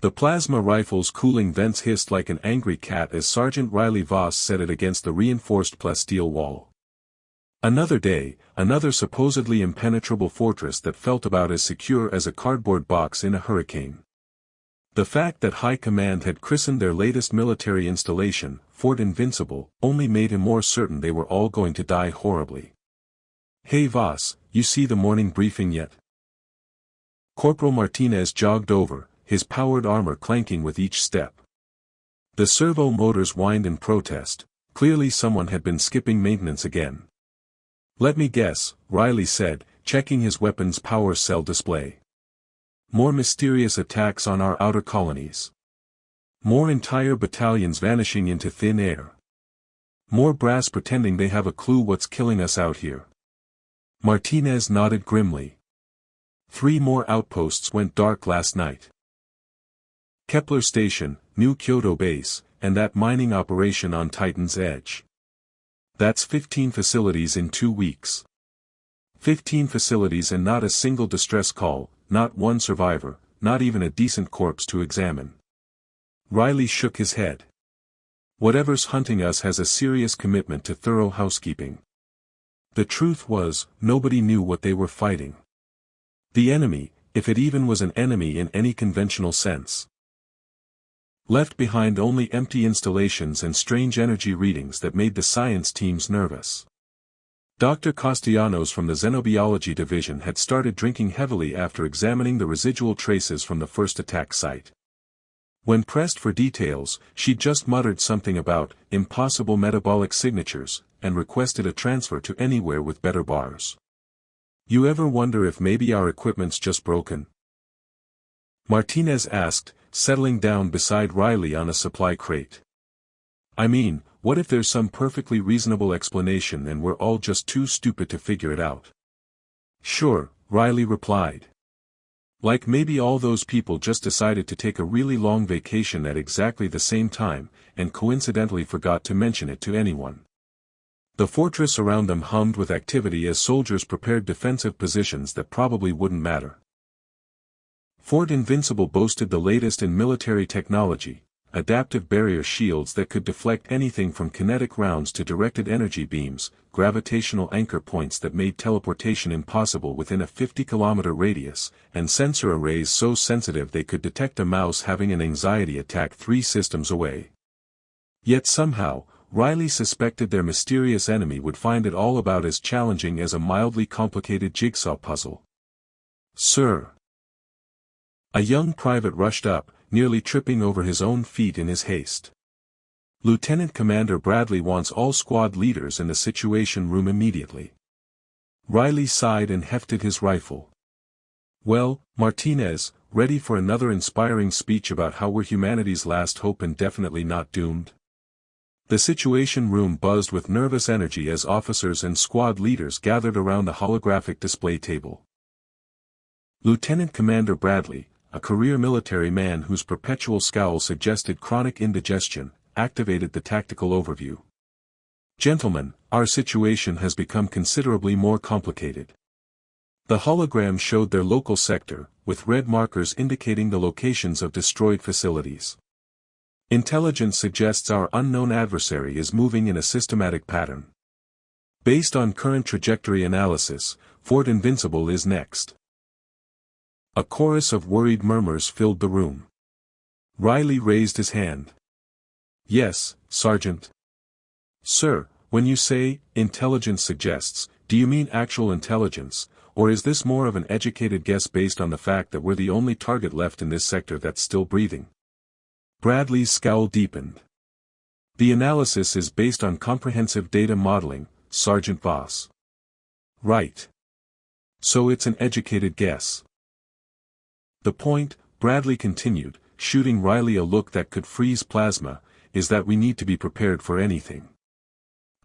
The plasma rifle's cooling vents hissed like an angry cat as Sergeant Riley Voss set it against the reinforced plasteel wall. Another day, another supposedly impenetrable fortress that felt about as secure as a cardboard box in a hurricane. The fact that High Command had christened their latest military installation, Fort Invincible, only made him more certain they were all going to die horribly. "Hey Voss, you see the morning briefing yet?" Corporal Martinez jogged over, his powered armor clanking with each step. The servo motors whined in protest. Clearly someone had been skipping maintenance again. "Let me guess," Riley said, checking his weapon's power cell display. "More mysterious attacks on our outer colonies. More entire battalions vanishing into thin air. More brass pretending they have a clue what's killing us out here." Martinez nodded grimly. 3 more outposts went dark last night. Kepler Station, New Kyoto Base, and that mining operation on Titan's Edge. That's 15 facilities in 2 weeks. 15 facilities and not a single distress call, not one survivor, not even a decent corpse to examine. Riley shook his head. Whatever's hunting us has a serious commitment to thorough housekeeping. The truth was, nobody knew what they were fighting. The enemy, if it even was an enemy in any conventional sense. Left behind only empty installations and strange energy readings that made the science teams nervous. Dr. Castellanos from the Xenobiology Division had started drinking heavily after examining the residual traces from the first attack site. When pressed for details, she just muttered something about impossible metabolic signatures, and requested a transfer to anywhere with better bars. "You ever wonder if maybe our equipment's just broken?" Martinez asked, settling down beside Riley on a supply crate. "I mean, what if there's some perfectly reasonable explanation and we're all just too stupid to figure it out?" "Sure," Riley replied. "Like maybe all those people just decided to take a really long vacation at exactly the same time, and coincidentally forgot to mention it to anyone." The fortress around them hummed with activity as soldiers prepared defensive positions that probably wouldn't matter. Fort Invincible boasted the latest in military technology, adaptive barrier shields that could deflect anything from kinetic rounds to directed energy beams, gravitational anchor points that made teleportation impossible within a 50-kilometer radius, and sensor arrays so sensitive they could detect a mouse having an anxiety attack 3 systems away. Yet somehow, Riley suspected their mysterious enemy would find it all about as challenging as a mildly complicated jigsaw puzzle. "Sir." A young private rushed up, nearly tripping over his own feet in his haste. "Lieutenant Commander Bradley wants all squad leaders in the Situation Room immediately." Riley sighed and hefted his rifle. "Well, Martinez, ready for another inspiring speech about how we're humanity's last hope and definitely not doomed?" The Situation Room buzzed with nervous energy as officers and squad leaders gathered around the holographic display table. Lieutenant Commander Bradley, a career military man whose perpetual scowl suggested chronic indigestion, activated the tactical overview. "Gentlemen, our situation has become considerably more complicated." The hologram showed their local sector, with red markers indicating the locations of destroyed facilities. "Intelligence suggests our unknown adversary is moving in a systematic pattern. Based on current trajectory analysis, Fort Invincible is next." A chorus of worried murmurs filled the room. Riley raised his hand. "Yes, Sergeant." "Sir, when you say, intelligence suggests, do you mean actual intelligence, or is this more of an educated guess based on the fact that we're the only target left in this sector that's still breathing?" Bradley's scowl deepened. "The analysis is based on comprehensive data modeling, Sergeant Voss." "Right. So it's an educated guess." "The point," Bradley continued, shooting Riley a look that could freeze plasma, "is that we need to be prepared for anything.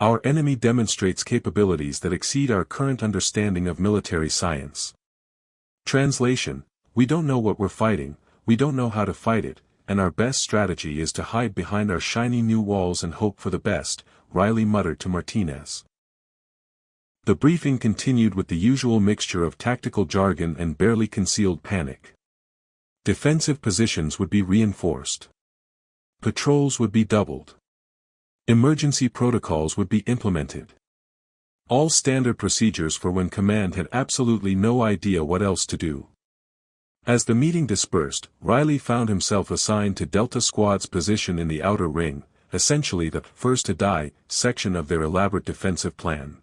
Our enemy demonstrates capabilities that exceed our current understanding of military science. Translation: we don't know what we're fighting, we don't know how to fight it, and our best strategy is to hide behind our shiny new walls and hope for the best," Riley muttered to Martinez. The briefing continued with the usual mixture of tactical jargon and barely concealed panic. Defensive positions would be reinforced. Patrols would be doubled. Emergency protocols would be implemented. All standard procedures for when command had absolutely no idea what else to do. As the meeting dispersed, Riley found himself assigned to Delta Squad's position in the outer ring, essentially the first-to-die section of their elaborate defensive plan.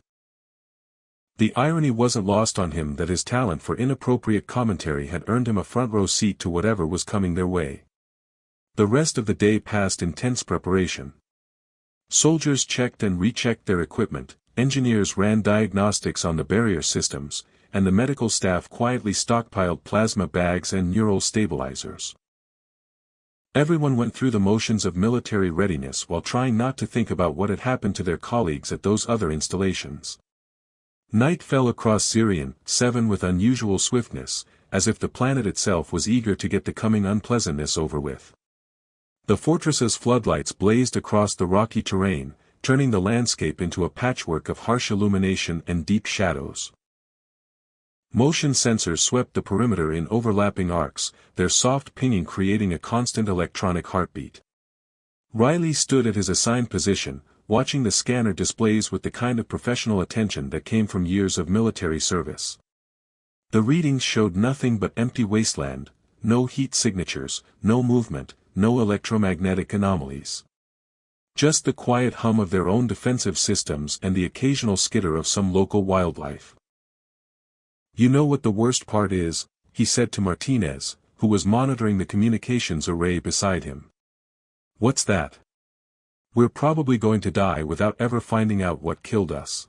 The irony wasn't lost on him that his talent for inappropriate commentary had earned him a front-row seat to whatever was coming their way. The rest of the day passed in tense preparation. Soldiers checked and rechecked their equipment, engineers ran diagnostics on the barrier systems, and the medical staff quietly stockpiled plasma bags and neural stabilizers. Everyone went through the motions of military readiness while trying not to think about what had happened to their colleagues at those other installations. Night fell across Sirian 7 with unusual swiftness, as if the planet itself was eager to get the coming unpleasantness over with. The fortress's floodlights blazed across the rocky terrain, turning the landscape into a patchwork of harsh illumination and deep shadows. Motion sensors swept the perimeter in overlapping arcs, their soft pinging creating a constant electronic heartbeat. Riley stood at his assigned position, watching the scanner displays with the kind of professional attention that came from years of military service. The readings showed nothing but empty wasteland, no heat signatures, no movement, no electromagnetic anomalies. Just the quiet hum of their own defensive systems and the occasional skitter of some local wildlife. "You know what the worst part is," he said to Martinez, who was monitoring the communications array beside him. "What's that?" "We're probably going to die without ever finding out what killed us.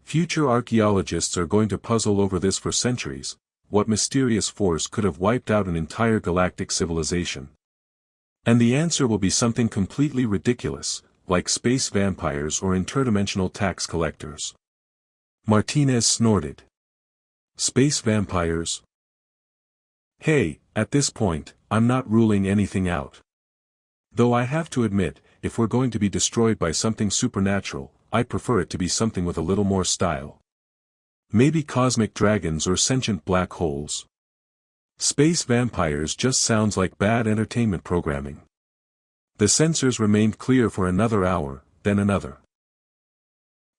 Future archaeologists are going to puzzle over this for centuries. What mysterious force could have wiped out an entire galactic civilization? And the answer will be something completely ridiculous, like space vampires or interdimensional tax collectors." Martinez snorted. "Space vampires? Hey, at this point, I'm not ruling anything out. Though I have to admit, if we're going to be destroyed by something supernatural, I prefer it to be something with a little more style. Maybe cosmic dragons or sentient black holes. Space vampires just sounds like bad entertainment programming." The sensors remained clear for another hour, then another.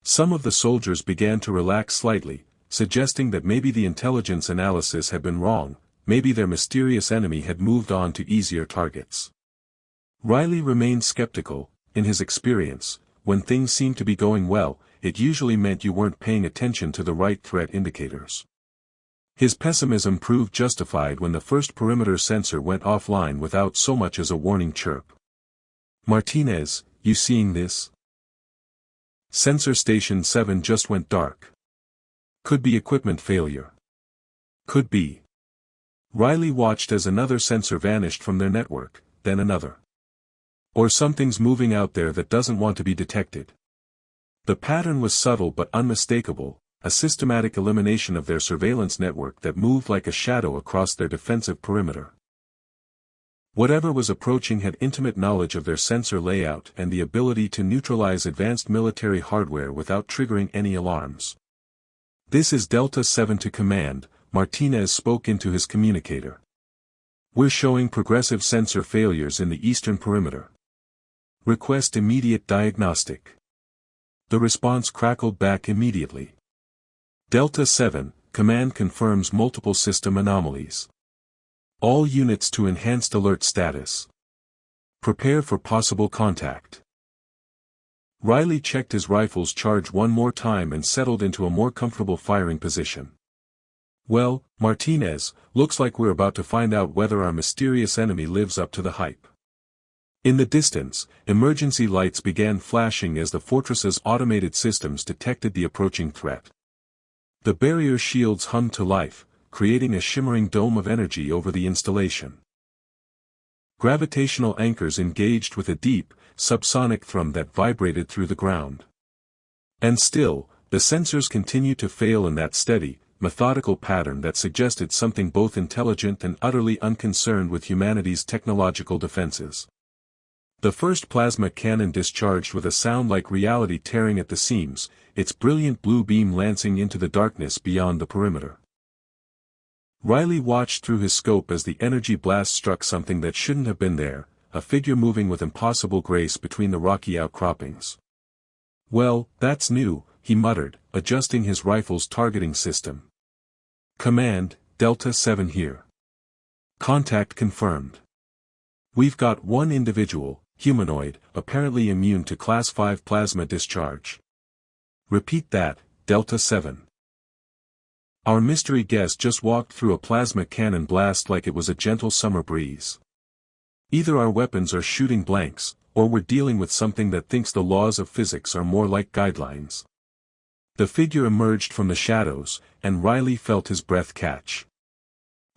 Some of the soldiers began to relax slightly, suggesting that maybe the intelligence analysis had been wrong, maybe their mysterious enemy had moved on to easier targets. Riley remained skeptical. In his experience, when things seemed to be going well, it usually meant you weren't paying attention to the right threat indicators. His pessimism proved justified when the first perimeter sensor went offline without so much as a warning chirp. "Martinez, you seeing this? Sensor Station 7 just went dark. Could be equipment failure. Could be." Riley watched as another sensor vanished from their network, then another. "Or something's moving out there that doesn't want to be detected." The pattern was subtle but unmistakable, a systematic elimination of their surveillance network that moved like a shadow across their defensive perimeter. Whatever was approaching had intimate knowledge of their sensor layout and the ability to neutralize advanced military hardware without triggering any alarms. "This is Delta 7 to command," Martinez spoke into his communicator. "We're showing progressive sensor failures in the eastern perimeter. Request immediate diagnostic." The response crackled back immediately. "Delta 7, command confirms multiple system anomalies. All units to enhanced alert status. Prepare for possible contact." Riley checked his rifle's charge one more time and settled into a more comfortable firing position. "Well, Martinez, looks like we're about to find out whether our mysterious enemy lives up to the hype." In the distance, emergency lights began flashing as the fortress's automated systems detected the approaching threat. The barrier shields hummed to life, creating a shimmering dome of energy over the installation. Gravitational anchors engaged with a deep, subsonic thrum that vibrated through the ground. And still, the sensors continued to fail in that steady, methodical pattern that suggested something both intelligent and utterly unconcerned with humanity's technological defenses. The first plasma cannon discharged with a sound like reality tearing at the seams, its brilliant blue beam lancing into the darkness beyond the perimeter. Riley watched through his scope as the energy blast struck something that shouldn't have been there, a figure moving with impossible grace between the rocky outcroppings. "Well, that's new," he muttered, adjusting his rifle's targeting system. "Command, Delta 7 here. Contact confirmed. We've got one individual, humanoid, apparently immune to Class 5 plasma discharge. Repeat that, Delta 7. Our mystery guest just walked through a plasma cannon blast like it was a gentle summer breeze. Either our weapons are shooting blanks, or we're dealing with something that thinks the laws of physics are more like guidelines." The figure emerged from the shadows, and Riley felt his breath catch.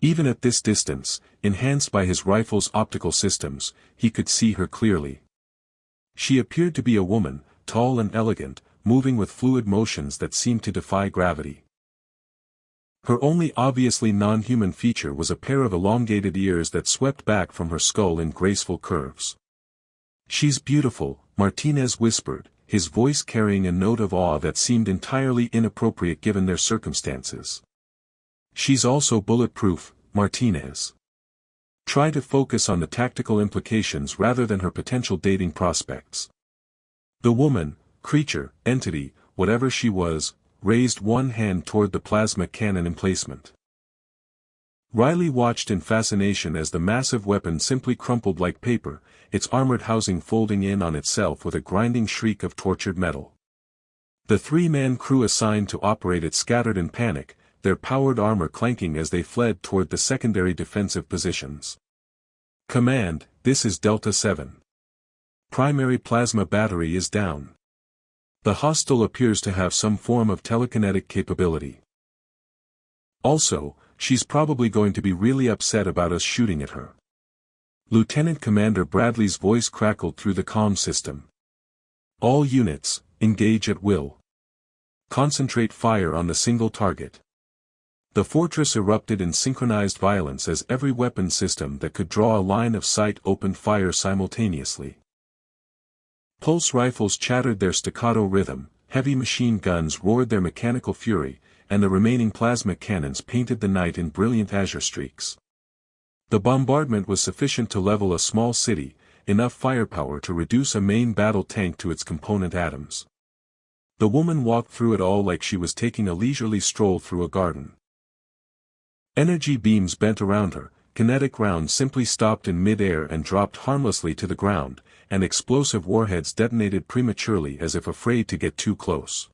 Even at this distance, enhanced by his rifle's optical systems, he could see her clearly. She appeared to be a woman, tall and elegant, moving with fluid motions that seemed to defy gravity. Her only obviously non-human feature was a pair of elongated ears that swept back from her skull in graceful curves. "She's beautiful," Martinez whispered, his voice carrying a note of awe that seemed entirely inappropriate given their circumstances. "She's also bulletproof, Martinez. Try to focus on the tactical implications rather than her potential dating prospects." The woman, creature, entity, whatever she was, raised one hand toward the plasma cannon emplacement. Riley watched in fascination as the massive weapon simply crumpled like paper, its armored housing folding in on itself with a grinding shriek of tortured metal. The three-man crew assigned to operate it scattered in panic, their powered armor clanking as they fled toward the secondary defensive positions. "Command, this is Delta 7. Primary plasma battery is down. The hostile appears to have some form of telekinetic capability. Also, she's probably going to be really upset about us shooting at her." Lieutenant Commander Bradley's voice crackled through the comm system. "All units, engage at will. Concentrate fire on the single target." The fortress erupted in synchronized violence as every weapon system that could draw a line of sight opened fire simultaneously. Pulse rifles chattered their staccato rhythm, heavy machine guns roared their mechanical fury, and the remaining plasma cannons painted the night in brilliant azure streaks. The bombardment was sufficient to level a small city, enough firepower to reduce a main battle tank to its component atoms. The woman walked through it all like she was taking a leisurely stroll through a garden. Energy beams bent around her, kinetic rounds simply stopped in mid-air and dropped harmlessly to the ground, and explosive warheads detonated prematurely as if afraid to get too close.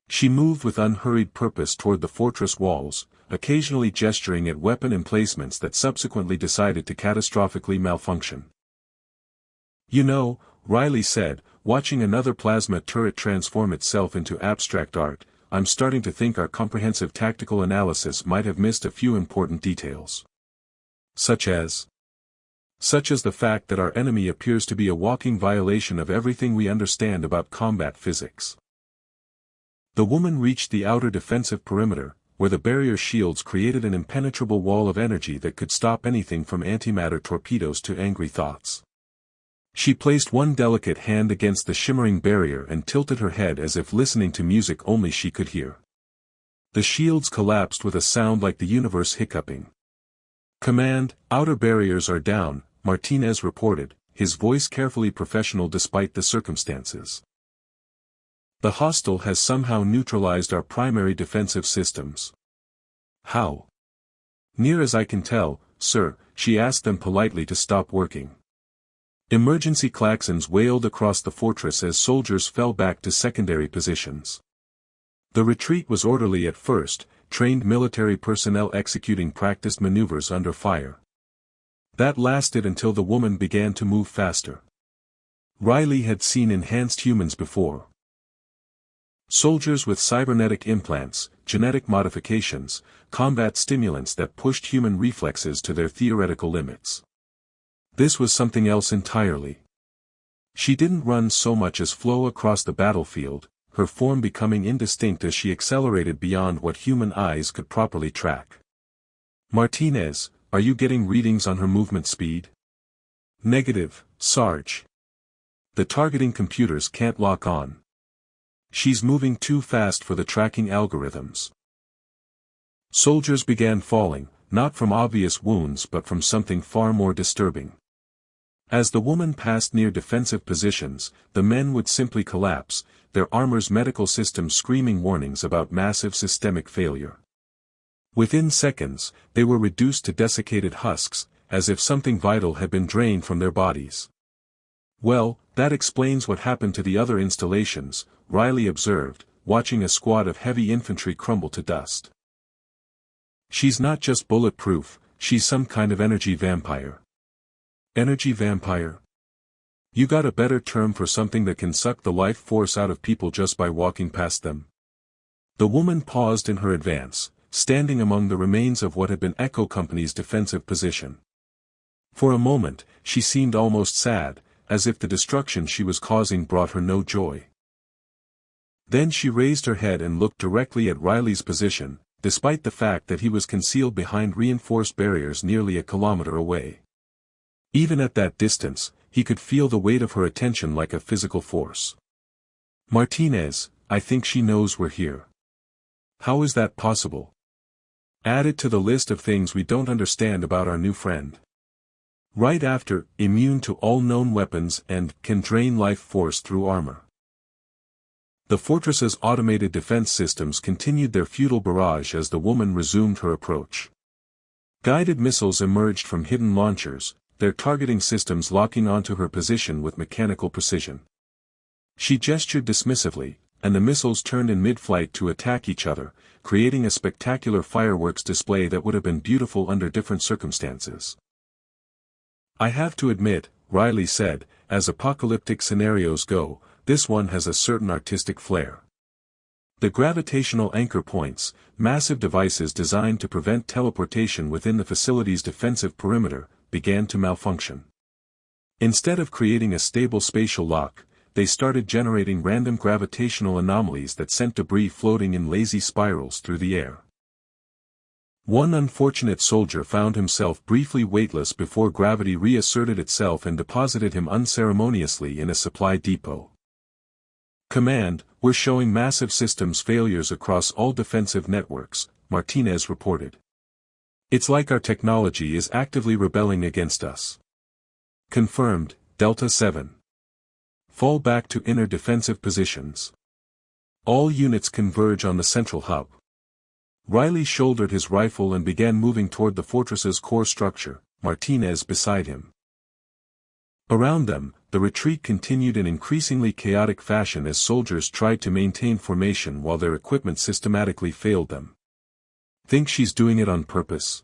She moved with unhurried purpose toward the fortress walls, occasionally gesturing at weapon emplacements that subsequently decided to catastrophically malfunction. "You know," Riley said, watching another plasma turret transform itself into abstract art, "I'm starting to think our comprehensive tactical analysis might have missed a few important details. Such as the fact that our enemy appears to be a walking violation of everything we understand about combat physics." The woman reached the outer defensive perimeter, where the barrier shields created an impenetrable wall of energy that could stop anything from antimatter torpedoes to angry thoughts. She placed one delicate hand against the shimmering barrier and tilted her head as if listening to music only she could hear. The shields collapsed with a sound like the universe hiccuping. "Command, outer barriers are down," Martinez reported, his voice carefully professional despite the circumstances. "The hostile has somehow neutralized our primary defensive systems." "How?" "Near as I can tell, sir," she asked them politely to stop working. Emergency klaxons wailed across the fortress as soldiers fell back to secondary positions. The retreat was orderly at first, trained military personnel executing practiced maneuvers under fire. That lasted until the woman began to move faster. Riley had seen enhanced humans before. Soldiers with cybernetic implants, genetic modifications, combat stimulants that pushed human reflexes to their theoretical limits. This was something else entirely. She didn't run so much as flow across the battlefield, her form becoming indistinct as she accelerated beyond what human eyes could properly track. "Martinez, are you getting readings on her movement speed?" "Negative, Sarge. The targeting computers can't lock on. She's moving too fast for the tracking algorithms." Soldiers began falling, not from obvious wounds but from something far more disturbing. As the woman passed near defensive positions, the men would simply collapse, their armor's medical system screaming warnings about massive systemic failure. Within seconds, they were reduced to desiccated husks, as if something vital had been drained from their bodies. "Well, that explains what happened to the other installations," Riley observed, watching a squad of heavy infantry crumble to dust. "She's not just bulletproof, she's some kind of energy vampire." Energy vampire? You got a better term for something that can suck the life force out of people just by walking past them? The woman paused in her advance, standing among the remains of what had been Echo Company's defensive position. For a moment, she seemed almost sad, as if the destruction she was causing brought her no joy. Then she raised her head and looked directly at Riley's position, despite the fact that he was concealed behind reinforced barriers nearly a kilometer away. Even at that distance, he could feel the weight of her attention like a physical force. "Martinez, I think she knows we're here." "How is that possible?" "Add it to the list of things we don't understand about our new friend." Right after, immune to all known weapons and can drain life force through armor. The fortress's automated defense systems continued their futile barrage as the woman resumed her approach. Guided missiles emerged from hidden launchers, their targeting systems locking onto her position with mechanical precision. She gestured dismissively, and the missiles turned in mid-flight to attack each other, creating a spectacular fireworks display that would have been beautiful under different circumstances. "I have to admit," Riley said, "as apocalyptic scenarios go, this one has a certain artistic flair." The gravitational anchor points, massive devices designed to prevent teleportation within the facility's defensive perimeter, began to malfunction. Instead of creating a stable spatial lock, they started generating random gravitational anomalies that sent debris floating in lazy spirals through the air. One unfortunate soldier found himself briefly weightless before gravity reasserted itself and deposited him unceremoniously in a supply depot. "Command, we're showing massive systems failures across all defensive networks," Martinez reported. "It's like our technology is actively rebelling against us." "Confirmed, Delta 7. Fall back to inner defensive positions. All units converge on the central hub." Riley shouldered his rifle and began moving toward the fortress's core structure, Martinez beside him. Around them, the retreat continued in increasingly chaotic fashion as soldiers tried to maintain formation while their equipment systematically failed them. "Think she's doing it on purpose?"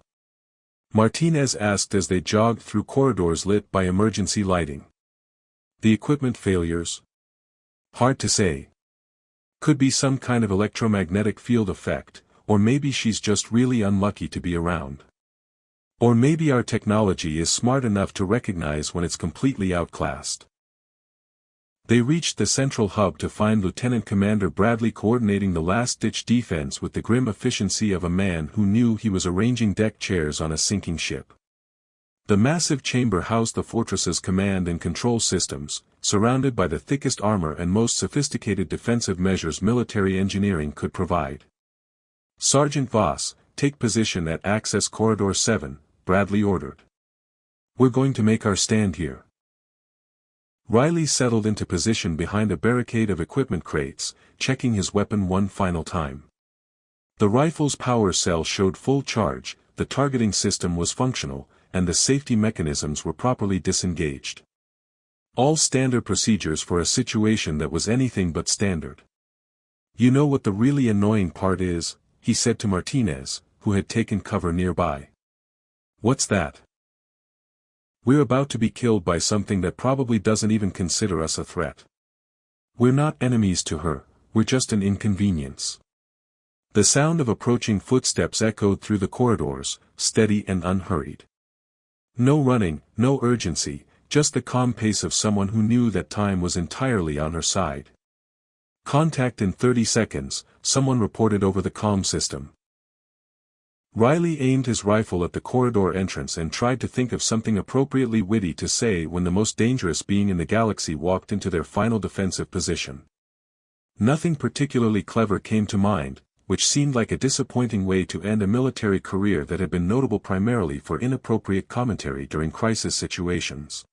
Martinez asked as they jogged through corridors lit by emergency lighting. "The equipment failures? Hard to say. Could be some kind of electromagnetic field effect, or maybe she's just really unlucky to be around. Or maybe our technology is smart enough to recognize when it's completely outclassed." They reached the central hub to find Lieutenant Commander Bradley coordinating the last-ditch defense with the grim efficiency of a man who knew he was arranging deck chairs on a sinking ship. The massive chamber housed the fortress's command and control systems, surrounded by the thickest armor and most sophisticated defensive measures military engineering could provide. "Sergeant Voss, take position at Access Corridor 7, Bradley ordered. "We're going to make our stand here." Riley settled into position behind a barricade of equipment crates, checking his weapon one final time. The rifle's power cell showed full charge, the targeting system was functional, and the safety mechanisms were properly disengaged. All standard procedures for a situation that was anything but standard. "You know what the really annoying part is?" he said to Martinez, who had taken cover nearby. "What's that?" "We're about to be killed by something that probably doesn't even consider us a threat. We're not enemies to her, we're just an inconvenience." The sound of approaching footsteps echoed through the corridors, steady and unhurried. No running, no urgency, just the calm pace of someone who knew that time was entirely on her side. "Contact in 30 seconds, someone reported over the comm system. Riley aimed his rifle at the corridor entrance and tried to think of something appropriately witty to say when the most dangerous being in the galaxy walked into their final defensive position. Nothing particularly clever came to mind, which seemed like a disappointing way to end a military career that had been notable primarily for inappropriate commentary during crisis situations.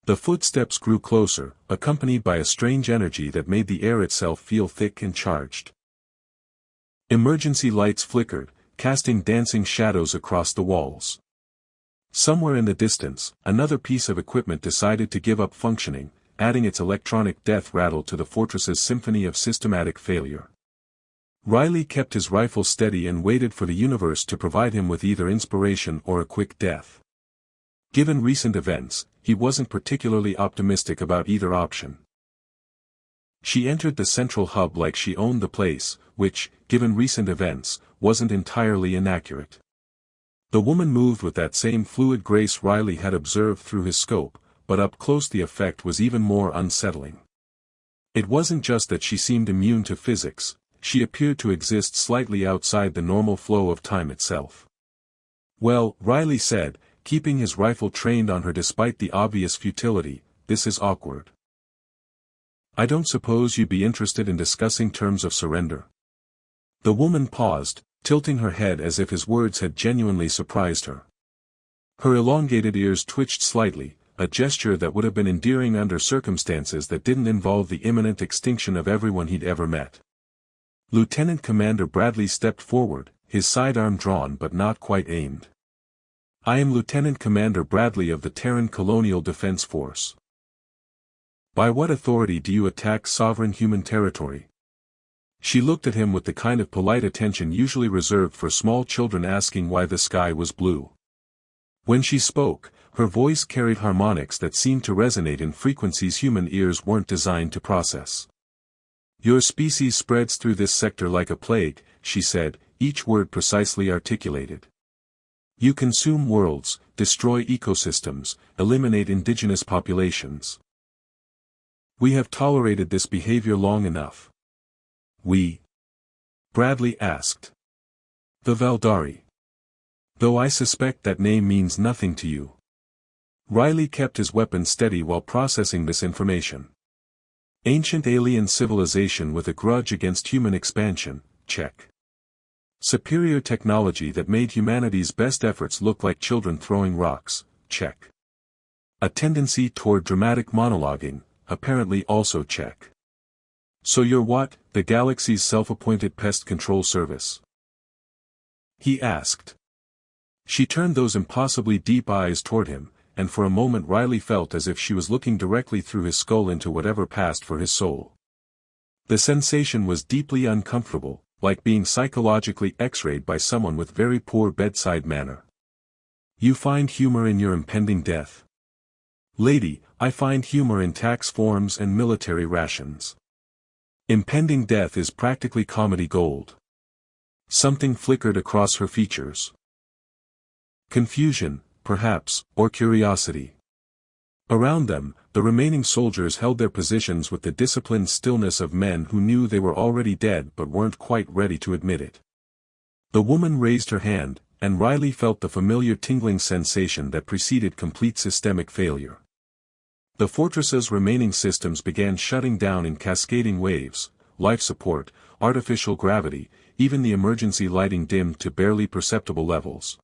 The footsteps grew closer, accompanied by a strange energy that made the air itself feel thick and charged. Emergency lights flickered, casting dancing shadows across the walls. Somewhere in the distance, another piece of equipment decided to give up functioning, adding its electronic death rattle to the fortress's symphony of systematic failure. Riley kept his rifle steady and waited for the universe to provide him with either inspiration or a quick death. Given recent events, he wasn't particularly optimistic about either option. She entered the central hub like she owned the place, which, given recent events, wasn't entirely inaccurate. The woman moved with that same fluid grace Riley had observed through his scope, but up close the effect was even more unsettling. It wasn't just that she seemed immune to physics, she appeared to exist slightly outside the normal flow of time itself. "Well," Riley said, keeping his rifle trained on her despite the obvious futility, "this is awkward. I don't suppose you'd be interested in discussing terms of surrender?" The woman paused, tilting her head as if his words had genuinely surprised her. Her elongated ears twitched slightly, a gesture that would have been endearing under circumstances that didn't involve the imminent extinction of everyone he'd ever met. Lieutenant Commander Bradley stepped forward, his sidearm drawn but not quite aimed. "I am Lieutenant Commander Bradley of the Terran Colonial Defense Force. By what authority do you attack sovereign human territory?" She looked at him with the kind of polite attention usually reserved for small children asking why the sky was blue. When she spoke, her voice carried harmonics that seemed to resonate in frequencies human ears weren't designed to process. "Your species spreads through this sector like a plague," she said, each word precisely articulated. "You consume worlds, destroy ecosystems, eliminate indigenous populations. We have tolerated this behavior long enough." "We?" Bradley asked. "The Valdari. Though I suspect that name means nothing to you." Riley kept his weapon steady while processing this information. "Ancient alien civilization with a grudge against human expansion, check. Superior technology that made humanity's best efforts look like children throwing rocks, check. A tendency toward dramatic monologuing, apparently also check. So you're what, the galaxy's self-appointed pest control service?" he asked. She turned those impossibly deep eyes toward him, and for a moment Riley felt as if she was looking directly through his skull into whatever passed for his soul. The sensation was deeply uncomfortable, like being psychologically x-rayed by someone with very poor bedside manner. "You find humor in your impending death?" "Lady, I find humor in tax forms and military rations. Impending death is practically comedy gold." Something flickered across her features. Confusion, perhaps, or curiosity. Around them, the remaining soldiers held their positions with the disciplined stillness of men who knew they were already dead but weren't quite ready to admit it. The woman raised her hand, and Riley felt the familiar tingling sensation that preceded complete systemic failure. The fortress's remaining systems began shutting down in cascading waves, life support, artificial gravity, even the emergency lighting dimmed to barely perceptible levels.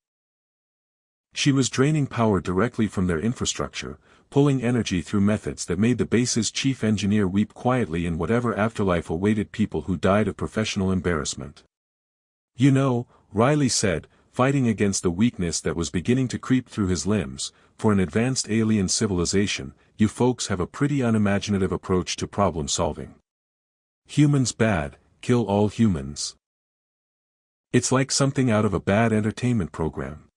She was draining power directly from their infrastructure, pulling energy through methods that made the base's chief engineer weep quietly in whatever afterlife awaited people who died of professional embarrassment. "You know," Riley said, fighting against the weakness that was beginning to creep through his limbs, "for an advanced alien civilization, you folks have a pretty unimaginative approach to problem solving. Humans bad, kill all humans. It's like something out of a bad entertainment program.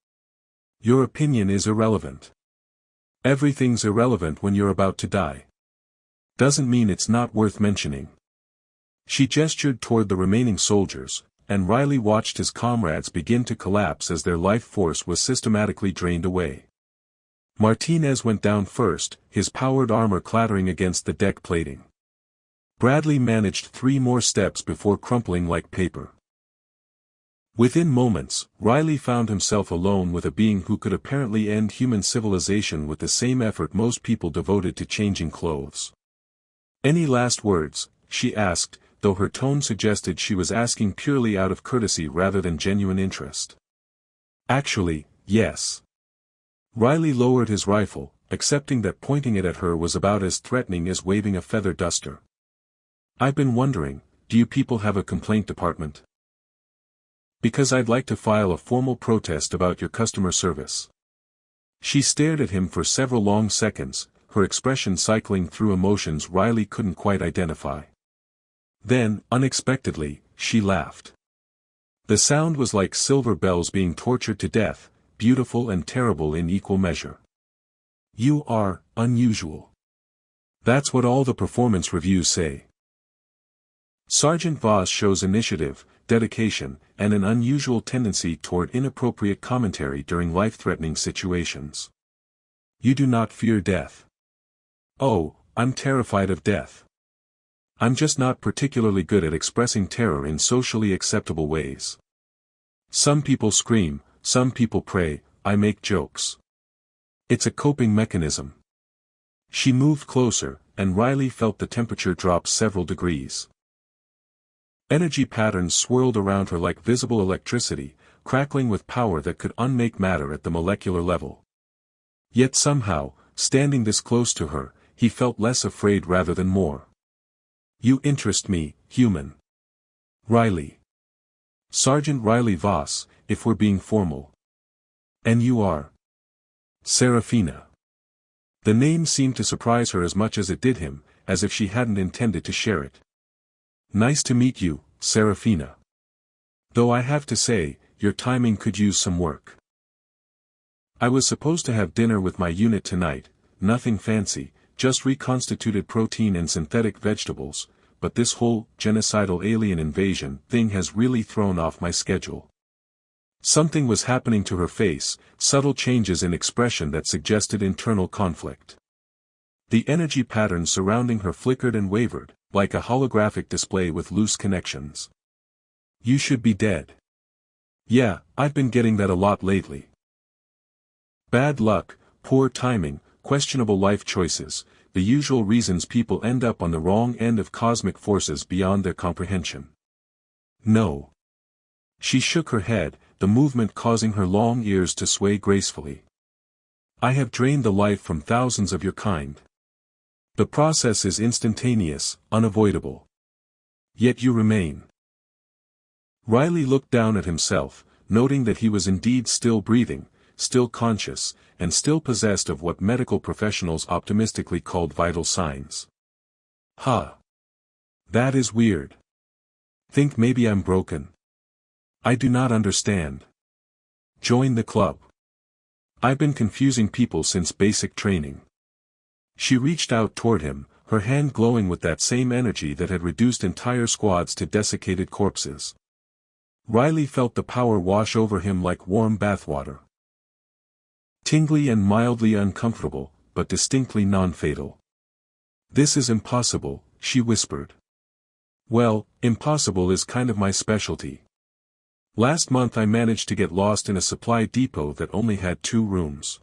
Your opinion is irrelevant. Everything's irrelevant when you're about to die. Doesn't mean it's not worth mentioning." She gestured toward the remaining soldiers, and Riley watched his comrades begin to collapse as their life force was systematically drained away. Martinez went down first, his powered armor clattering against the deck plating. Bradley managed 3 more steps before crumpling like paper. Within moments, Riley found himself alone with a being who could apparently end human civilization with the same effort most people devoted to changing clothes. "Any last words?" she asked, though her tone suggested she was asking purely out of courtesy rather than genuine interest. Actually, yes. Riley lowered his rifle, accepting that pointing it at her was about as threatening as waving a feather duster. I've been wondering, do you people have a complaint department? Because I'd like to file a formal protest about your customer service. She stared at him for several long seconds, her expression cycling through emotions Riley couldn't quite identify. Then, unexpectedly, she laughed. The sound was like silver bells being tortured to death, beautiful and terrible in equal measure. You are unusual. That's what all the performance reviews say. Sergeant Voss shows initiative, dedication, and an unusual tendency toward inappropriate commentary during life-threatening situations. You do not fear death. Oh, I'm terrified of death. I'm just not particularly good at expressing terror in socially acceptable ways. Some people scream, some people pray, I make jokes. It's a coping mechanism. She moved closer, and Riley felt the temperature drop several degrees. Energy patterns swirled around her like visible electricity, crackling with power that could unmake matter at the molecular level. Yet somehow, standing this close to her, he felt less afraid rather than more. You interest me, human. Riley. Sergeant Riley Voss, if we're being formal. And you are? Serafina. The name seemed to surprise her as much as it did him, as if she hadn't intended to share it. Nice to meet you, Serafina. Though I have to say, your timing could use some work. I was supposed to have dinner with my unit tonight, nothing fancy, just reconstituted protein and synthetic vegetables, but this whole genocidal alien invasion thing has really thrown off my schedule. Something was happening to her face, subtle changes in expression that suggested internal conflict. The energy patterns surrounding her flickered and wavered, like a holographic display with loose connections. You should be dead. Yeah, I've been getting that a lot lately. Bad luck, poor timing, questionable life choices, the usual reasons people end up on the wrong end of cosmic forces beyond their comprehension. No. She shook her head, the movement causing her long ears to sway gracefully. I have drained the life from thousands of your kind. The process is instantaneous, unavoidable. Yet you remain. Riley looked down at himself, noting that he was indeed still breathing, still conscious, and still possessed of what medical professionals optimistically called vital signs. Huh. That is weird. Think maybe I'm broken. I do not understand. Join the club. I've been confusing people since basic training. She reached out toward him, her hand glowing with that same energy that had reduced entire squads to desiccated corpses. Riley felt the power wash over him like warm bathwater. Tingly and mildly uncomfortable, but distinctly non-fatal. This is impossible, she whispered. Well, impossible is kind of my specialty. Last month I managed to get lost in a supply depot that only had 2 rooms.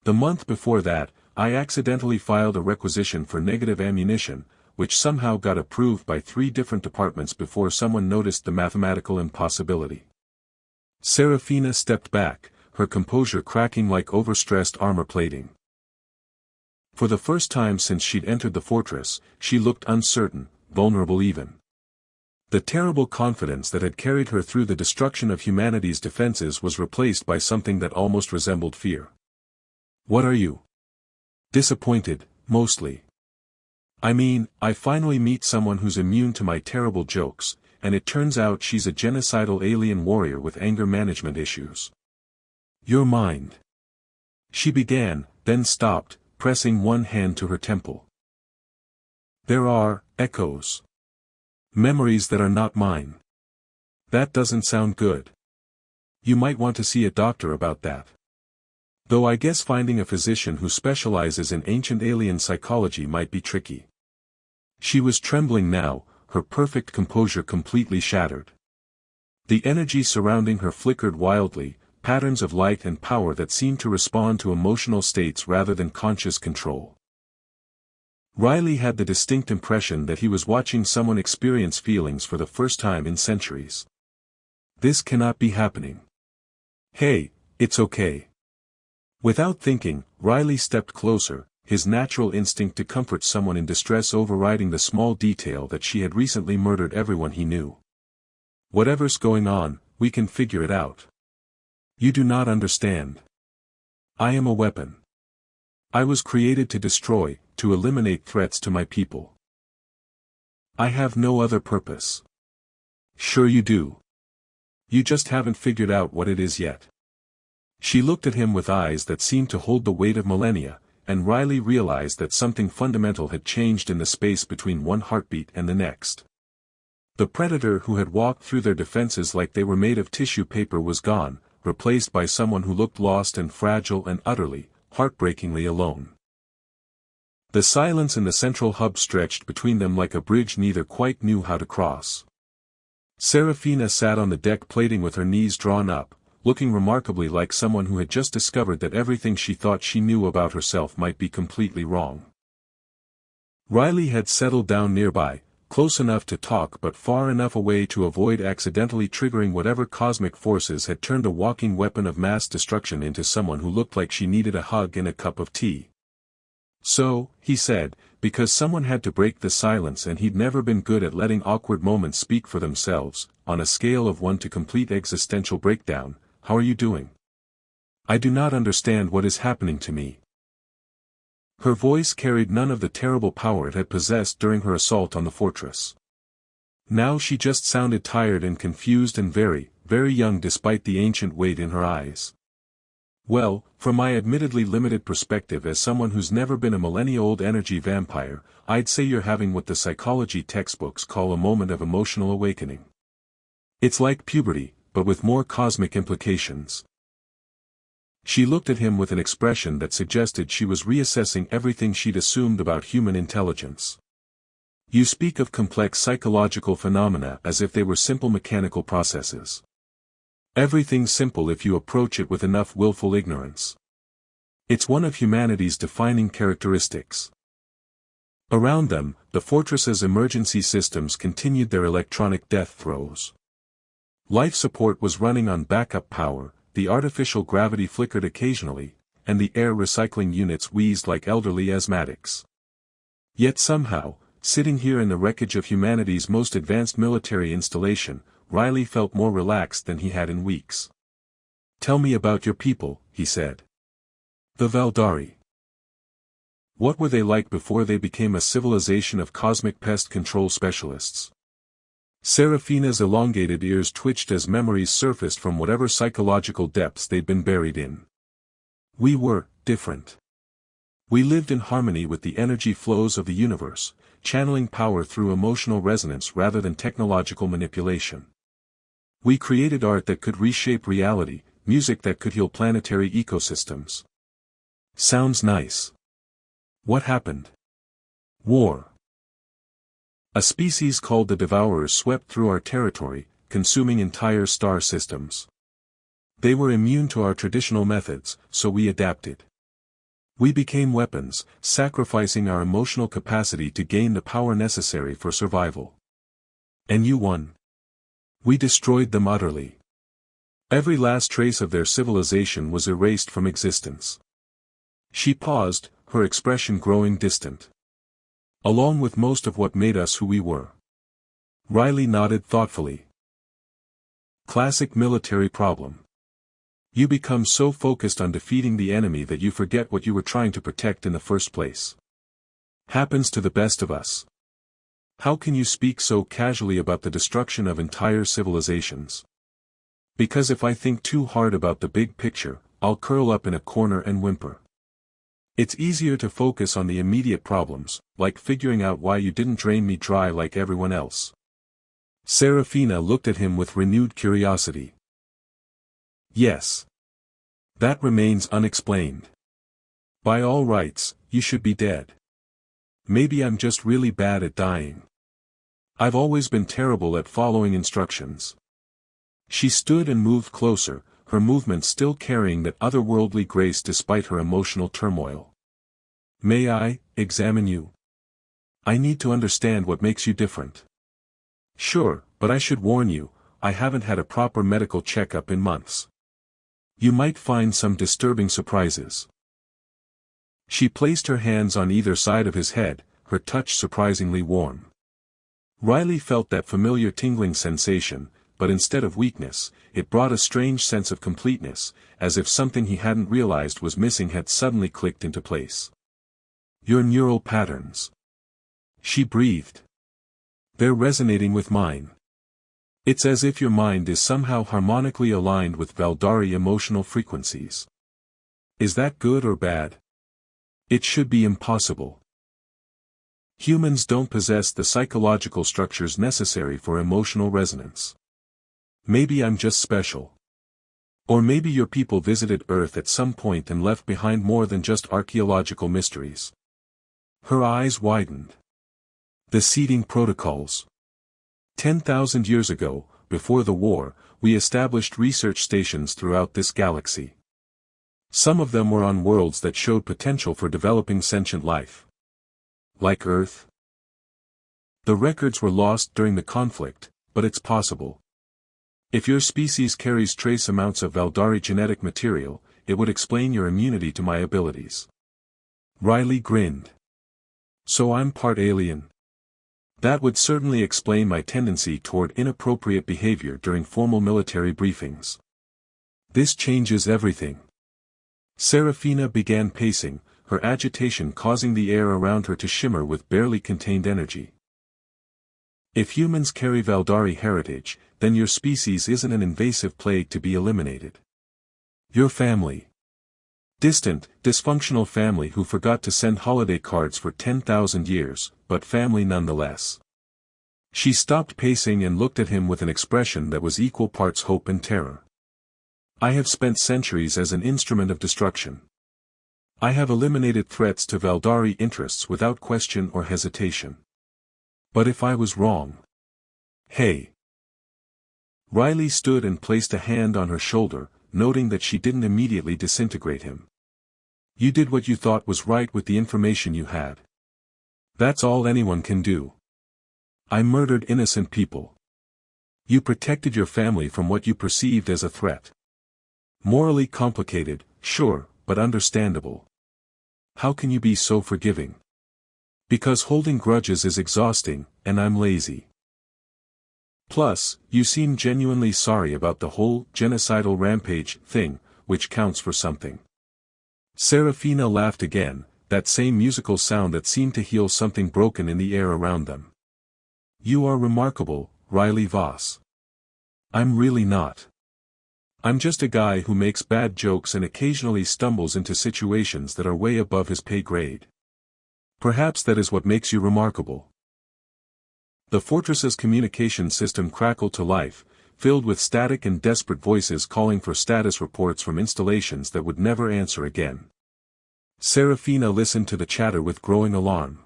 The month before that, I accidentally filed a requisition for negative ammunition, which somehow got approved by 3 different departments before someone noticed the mathematical impossibility. Serafina stepped back, her composure cracking like overstressed armor plating. For the first time since she'd entered the fortress, she looked uncertain, vulnerable even. The terrible confidence that had carried her through the destruction of humanity's defenses was replaced by something that almost resembled fear. What are you? Disappointed, mostly. I mean, I finally meet someone who's immune to my terrible jokes, and it turns out she's a genocidal alien warrior with anger management issues. Your mind. She began, then stopped, pressing one hand to her temple. There are echoes. Memories that are not mine. That doesn't sound good. You might want to see a doctor about that. Though I guess finding a physician who specializes in ancient alien psychology might be tricky. She was trembling now, her perfect composure completely shattered. The energy surrounding her flickered wildly, patterns of light and power that seemed to respond to emotional states rather than conscious control. Riley had the distinct impression that he was watching someone experience feelings for the first time in centuries. This cannot be happening. Hey, it's okay. Without thinking, Riley stepped closer, his natural instinct to comfort someone in distress overriding the small detail that she had recently murdered everyone he knew. Whatever's going on, we can figure it out. You do not understand. I am a weapon. I was created to destroy, to eliminate threats to my people. I have no other purpose. Sure you do. You just haven't figured out what it is yet. She looked at him with eyes that seemed to hold the weight of millennia, and Riley realized that something fundamental had changed in the space between one heartbeat and the next. The predator who had walked through their defenses like they were made of tissue paper was gone, replaced by someone who looked lost and fragile and utterly, heartbreakingly alone. The silence in the central hub stretched between them like a bridge neither quite knew how to cross. Serafina sat on the deck plating with her knees drawn up, looking remarkably like someone who had just discovered that everything she thought she knew about herself might be completely wrong. Riley had settled down nearby, close enough to talk but far enough away to avoid accidentally triggering whatever cosmic forces had turned a walking weapon of mass destruction into someone who looked like she needed a hug and a cup of tea. So, he said, because someone had to break the silence and he'd never been good at letting awkward moments speak for themselves, on a scale of 1 to complete existential breakdown, how are you doing? I do not understand what is happening to me. Her voice carried none of the terrible power it had possessed during her assault on the fortress. Now she just sounded tired and confused and very, very young despite the ancient weight in her eyes. Well, from my admittedly limited perspective as someone who's never been a millennia-old energy vampire, I'd say you're having what the psychology textbooks call a moment of emotional awakening. It's like puberty, but with more cosmic implications. She looked at him with an expression that suggested she was reassessing everything she'd assumed about human intelligence. You speak of complex psychological phenomena as if they were simple mechanical processes. Everything's simple if you approach it with enough willful ignorance. It's one of humanity's defining characteristics. Around them, the fortress's emergency systems continued their electronic death throes. Life support was running on backup power, the artificial gravity flickered occasionally, and the air recycling units wheezed like elderly asthmatics. Yet somehow, sitting here in the wreckage of humanity's most advanced military installation, Riley felt more relaxed than he had in weeks. Tell me about your people, he said. The Valdari. What were they like before they became a civilization of cosmic pest control specialists? Serafina's elongated ears twitched as memories surfaced from whatever psychological depths they'd been buried in. We were different. We lived in harmony with the energy flows of the universe, channeling power through emotional resonance rather than technological manipulation. We created art that could reshape reality, music that could heal planetary ecosystems. Sounds nice. What happened? War. A species called the Devourers swept through our territory, consuming entire star systems. They were immune to our traditional methods, so we adapted. We became weapons, sacrificing our emotional capacity to gain the power necessary for survival. And you won. We destroyed them utterly. Every last trace of their civilization was erased from existence. She paused, her expression growing distant. Along with most of what made us who we were. Riley nodded thoughtfully. Classic military problem. You become so focused on defeating the enemy that you forget what you were trying to protect in the first place. Happens to the best of us. How can you speak so casually about the destruction of entire civilizations? Because if I think too hard about the big picture, I'll curl up in a corner and whimper. It's easier to focus on the immediate problems, like figuring out why you didn't drain me dry like everyone else. Serafina looked at him with renewed curiosity. Yes. That remains unexplained. By all rights, you should be dead. Maybe I'm just really bad at dying. I've always been terrible at following instructions. She stood and moved closer, her movements still carrying that otherworldly grace despite her emotional turmoil. May I examine you? I need to understand what makes you different. Sure, but I should warn you, I haven't had a proper medical checkup in months. You might find some disturbing surprises. She placed her hands on either side of his head, her touch surprisingly warm. Riley felt that familiar tingling sensation, but instead of weakness, it brought a strange sense of completeness, as if something he hadn't realized was missing had suddenly clicked into place. Your neural patterns. She breathed. They're resonating with mine. It's as if your mind is somehow harmonically aligned with Valdari emotional frequencies. Is that good or bad? It should be impossible. Humans don't possess the psychological structures necessary for emotional resonance. Maybe I'm just special. Or maybe your people visited Earth at some point and left behind more than just archaeological mysteries. Her eyes widened. The seeding protocols. 10,000 years ago, before the war, we established research stations throughout this galaxy. Some of them were on worlds that showed potential for developing sentient life. Like Earth? The records were lost during the conflict, but it's possible. If your species carries trace amounts of Valdari genetic material, it would explain your immunity to my abilities. Riley grinned. So I'm part alien. That would certainly explain my tendency toward inappropriate behavior during formal military briefings. This changes everything. Serafina began pacing, her agitation causing the air around her to shimmer with barely contained energy. If humans carry Valdari heritage, then your species isn't an invasive plague to be eliminated. Your family. Distant, dysfunctional family who forgot to send holiday cards for 10,000 years, but family nonetheless. She stopped pacing and looked at him with an expression that was equal parts hope and terror. I have spent centuries as an instrument of destruction. I have eliminated threats to Valdari interests without question or hesitation. But if I was wrong? Hey. Riley stood and placed a hand on her shoulder, noting that she didn't immediately disintegrate him. You did what you thought was right with the information you had. That's all anyone can do. I murdered innocent people. You protected your family from what you perceived as a threat. Morally complicated, sure, but understandable. How can you be so forgiving? Because holding grudges is exhausting, and I'm lazy. Plus, you seem genuinely sorry about the whole genocidal rampage thing, which counts for something. Serafina laughed again, that same musical sound that seemed to heal something broken in the air around them. You are remarkable, Riley Voss. I'm really not. I'm just a guy who makes bad jokes and occasionally stumbles into situations that are way above his pay grade. Perhaps that is what makes you remarkable. The fortress's communication system crackled to life, filled with static and desperate voices calling for status reports from installations that would never answer again. Serafina listened to the chatter with growing alarm.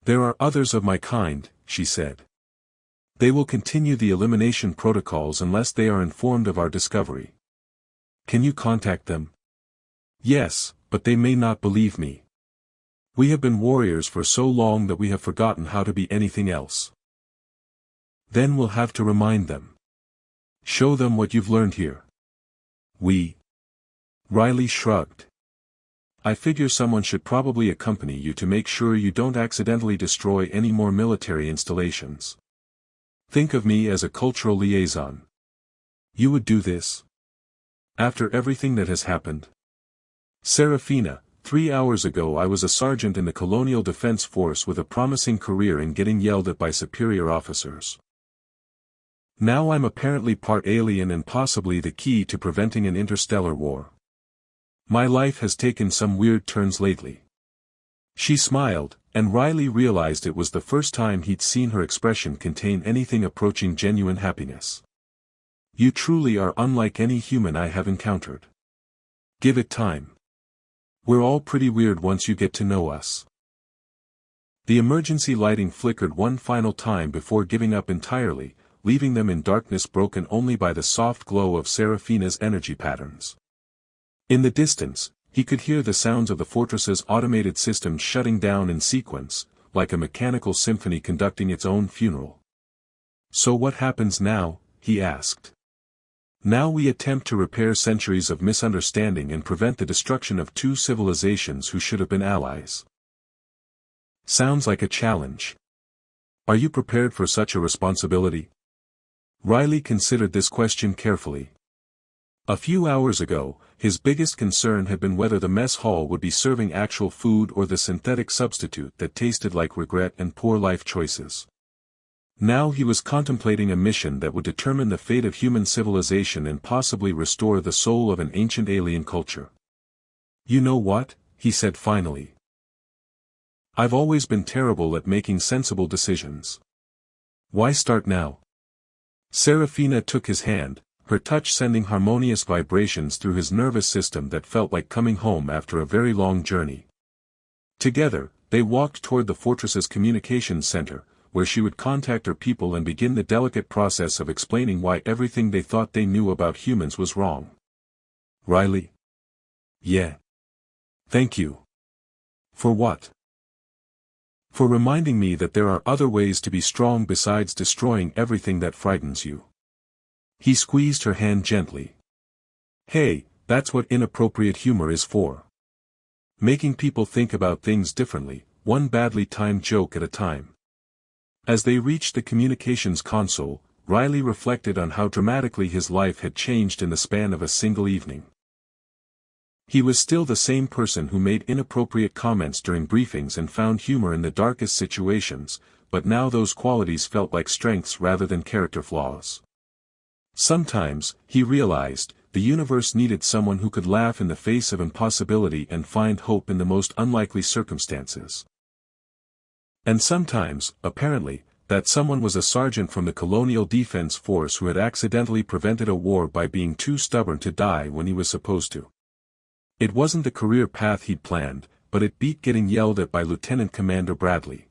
There are others of my kind, she said. They will continue the elimination protocols unless they are informed of our discovery. Can you contact them? Yes, but they may not believe me. We have been warriors for so long that we have forgotten how to be anything else. Then we'll have to remind them. Show them what you've learned here. Riley shrugged. I figure someone should probably accompany you to make sure you don't accidentally destroy any more military installations. Think of me as a cultural liaison. You would do this? After everything that has happened? Serafina, 3 hours ago I was a sergeant in the Colonial Defense Force with a promising career in getting yelled at by superior officers. Now I'm apparently part alien and possibly the key to preventing an interstellar war. My life has taken some weird turns lately. She smiled, and Riley realized it was the first time he'd seen her expression contain anything approaching genuine happiness. You truly are unlike any human I have encountered. Give it time. We're all pretty weird once you get to know us. The emergency lighting flickered one final time before giving up entirely, leaving them in darkness broken only by the soft glow of Serafina's energy patterns. In the distance, he could hear the sounds of the fortress's automated systems shutting down in sequence, like a mechanical symphony conducting its own funeral. "So what happens now?" he asked. "Now we attempt to repair centuries of misunderstanding and prevent the destruction of two civilizations who should have been allies." Sounds like a challenge. Are you prepared for such a responsibility? Riley considered this question carefully. A few hours ago, his biggest concern had been whether the mess hall would be serving actual food or the synthetic substitute that tasted like regret and poor life choices. Now he was contemplating a mission that would determine the fate of human civilization and possibly restore the soul of an ancient alien culture. "You know what?" he said finally. "I've always been terrible at making sensible decisions. Why start now?" Serafina took his hand, her touch sending harmonious vibrations through his nervous system that felt like coming home after a very long journey. Together, they walked toward the fortress's communications center, where she would contact her people and begin the delicate process of explaining why everything they thought they knew about humans was wrong. "Riley?" "Yeah. Thank you." "For what?" "For reminding me that there are other ways to be strong besides destroying everything that frightens you." He squeezed her hand gently. "Hey, that's what inappropriate humor is for. Making people think about things differently, one badly timed joke at a time." As they reached the communications console, Riley reflected on how dramatically his life had changed in the span of a single evening. He was still the same person who made inappropriate comments during briefings and found humor in the darkest situations, but now those qualities felt like strengths rather than character flaws. Sometimes, he realized, the universe needed someone who could laugh in the face of impossibility and find hope in the most unlikely circumstances. And sometimes, apparently, that someone was a sergeant from the Colonial Defense Force who had accidentally prevented a war by being too stubborn to die when he was supposed to. It wasn't the career path he'd planned, but it beat getting yelled at by Lieutenant Commander Bradley.